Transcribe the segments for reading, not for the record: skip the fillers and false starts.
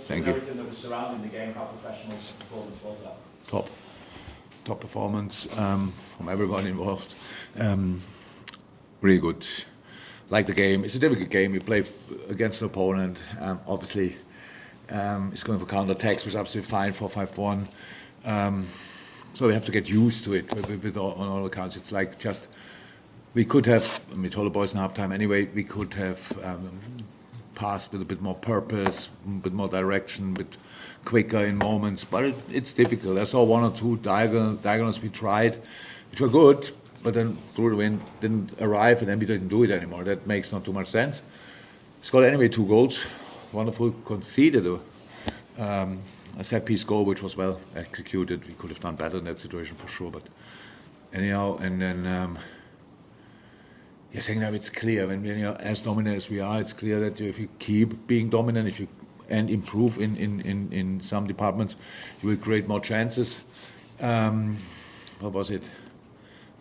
Thank you. Everything that was surrounding the game, how professional the performance was that? Top performance from everyone involved. Really good. Like the game, it's a difficult game. You play against an opponent. Obviously, it's going for counter-attacks, which is absolutely fine. 4-5-1. So we have to get used to it. On all accounts, it's like just we could have. We told the boys in halftime anyway. We could have passed with a bit more purpose, a bit more direction, a bit quicker in moments. But it's difficult. I saw one or two diagonals we tried, which were good. But then through the wind didn't arrive, and then we didn't do it anymore. That makes not too much sense. Scored anyway 2 goals. Wonderful. Conceded a set-piece goal, which was well executed. We could have done better in that situation for sure. But anyhow, and then saying that it's clear when you're as dominant as we are, it's clear that if you keep being dominant, and improve in some departments, you will create more chances. What was it?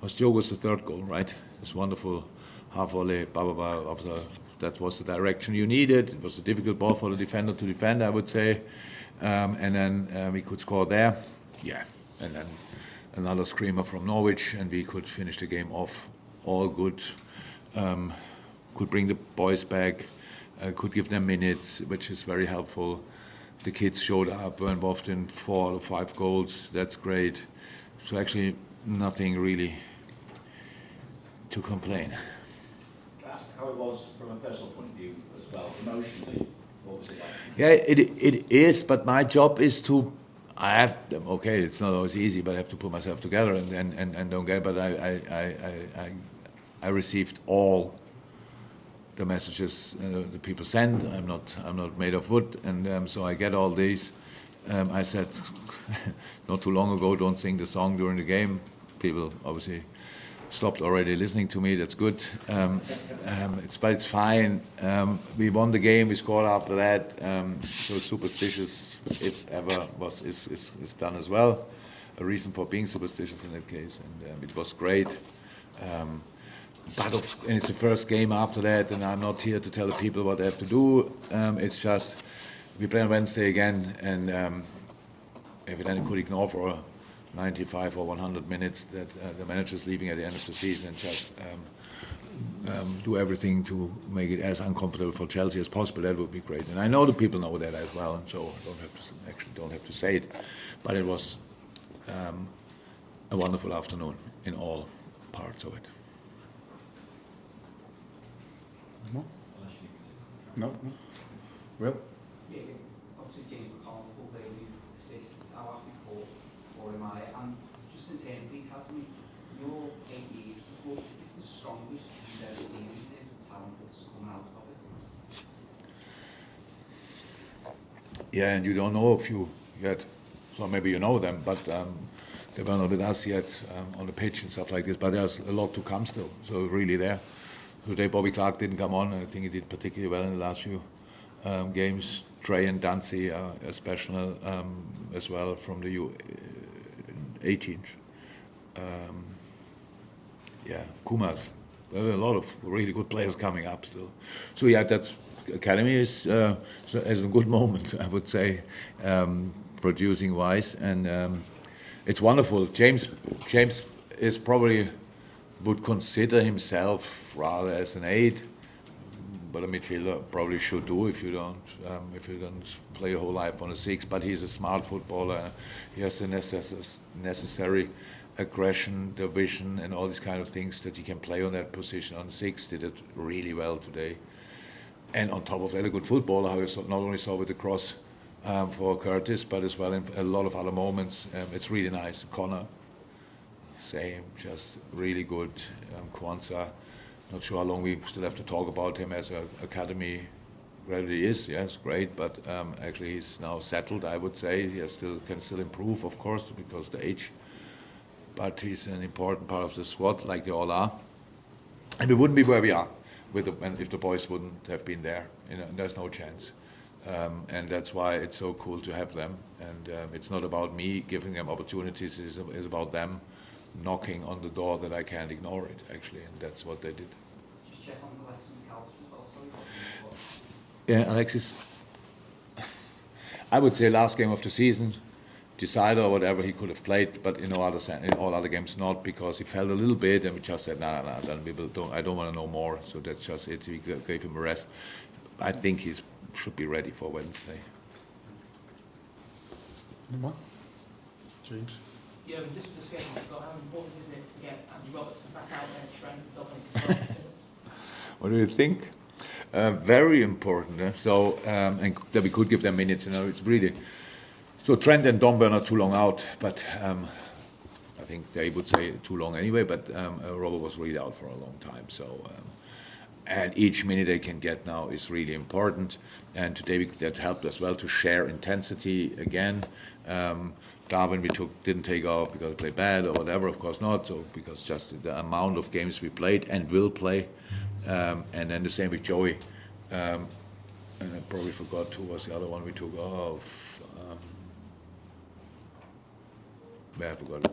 Was Diogo's the 3rd goal, right? This wonderful half volley, that was the direction you needed. It was a difficult ball for the defender to defend, I would say. And then we could score there. Yeah. And then another screamer from Norwich, and we could finish the game off all good. Could bring the boys back, could give them minutes, which is very helpful. The kids showed up, were involved in 4 or 5 goals. That's great. So actually, nothing really to complain. Can I ask how it was from a personal point of view as well, emotionally? What was it like? Yeah, it is, but my job is to. I have okay. It's not always easy, but I have to put myself together and don't get. But I received all the messages the people send. I'm not made of wood, and so I get all these. I said not too long ago, don't sing the song during the game. People obviously stopped already listening to me. That's good. But it's fine. We won the game. We scored after that. So superstitious, if ever, is done as well. A reason for being superstitious in that case, and it was great. And it's the first game after that, and I'm not here to tell the people what they have to do. It's just we play on Wednesday again, and if we then could ignore for 95 or 100 minutes that the manager's leaving at the end of the season, and just do everything to make it as uncomfortable for Chelsea as possible, that would be great. And I know the people know that as well, and so I don't have to say it, but it was a wonderful afternoon in all parts of it. No? Well? Yeah, obviously James McConnell full daily assists. I'll ask you for him. And just in terms of the academy, your 8 years before, it's the strongest you've ever seen in terms of talent that's coming out of it. Yeah, and you don't know a few yet, so maybe you know them, but they were not with us yet on the pitch and stuff like this. But there's a lot to come still, so really there. Today Bobby Clark didn't come on, and I think he did particularly well in the last few games. Trey and Dancy are special as well from the U18s. Kumas. There are a lot of really good players coming up still. So yeah, that's academy is a good moment, I would say, producing wise, and it's wonderful. James is probably would consider himself rather as an 8, but a midfielder probably should do if you don't play your whole life on a 6. But he's a smart footballer. He has the necessary aggression, the vision, and all these kind of things that he can play on that position. On 6, did it really well today. And on top of that, a good footballer, how you not only saw with the cross for Curtis, but as well in a lot of other moments. It's really nice. Connor, same, just really good. Kwanzaa, not sure how long we still have to talk about him as an academy gradually is. Yes, great, but actually he's now settled, I would say. He can still improve, of course, because of the age. But he's an important part of the squad, like they all are. And we wouldn't be where we are if the boys wouldn't have been there. There's no chance. And that's why it's so cool to have them. And it's not about me giving them opportunities. It's about them knocking on the door that I can't ignore it, actually. And that's what they did. Just check on Alexis McAllister as well. Sorry. Yeah, Alexis. I would say last game of the season, decider or whatever he could have played, but in all other games not, because he felt a little bit, and we just said, no, then I don't want to know more. So that's just it. We gave him a rest. I think he should be ready for Wednesday. Anyone? James? Yeah, and just for the schedule we've got, how important is it to get Andy Robertson back out there, Trent, Dominic, as well? What do you think? Very important. So, and that we could give them minutes. It's really. So Trent and Dom were not too long out, but I think they would say too long anyway. But Robert was really out for a long time. So, and each minute they can get now is really important. And today that helped as well to share intensity again. Darwin didn't take off because he played bad or whatever. Of course not. So because just the amount of games we played and will play. And then the same with Joey. And I probably forgot who was the other one we took off. I forgot it.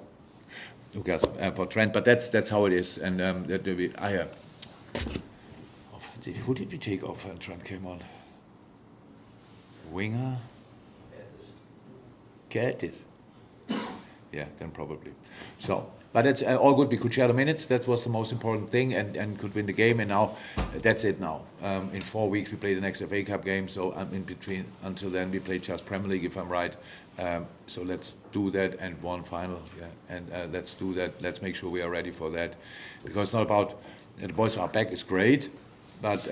Who cares? For Trent, but that's how it is. And who did we take off when Trent came on? Winger? Curtis. Yeah, then probably. So, but that's all good. We could share the minutes. That was the most important thing, and could win the game. And now, that's it. Now, in 4 weeks we play the next FA Cup game. So in between, until then, we play just Premier League, if I'm right. So let's do that and one final. Yeah, and let's do that. Let's make sure we are ready for that, because it's not about the boys are back is great, but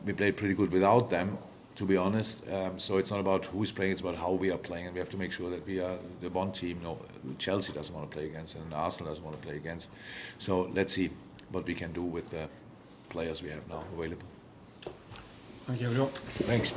we played pretty good without them, to be honest. So it's not about who's playing, it's about how we are playing, and we have to make sure that we are the one team. No, Chelsea doesn't want to play against, and Arsenal doesn't want to play against. So let's see what we can do with the players we have now available. Thank you, everyone. Thanks.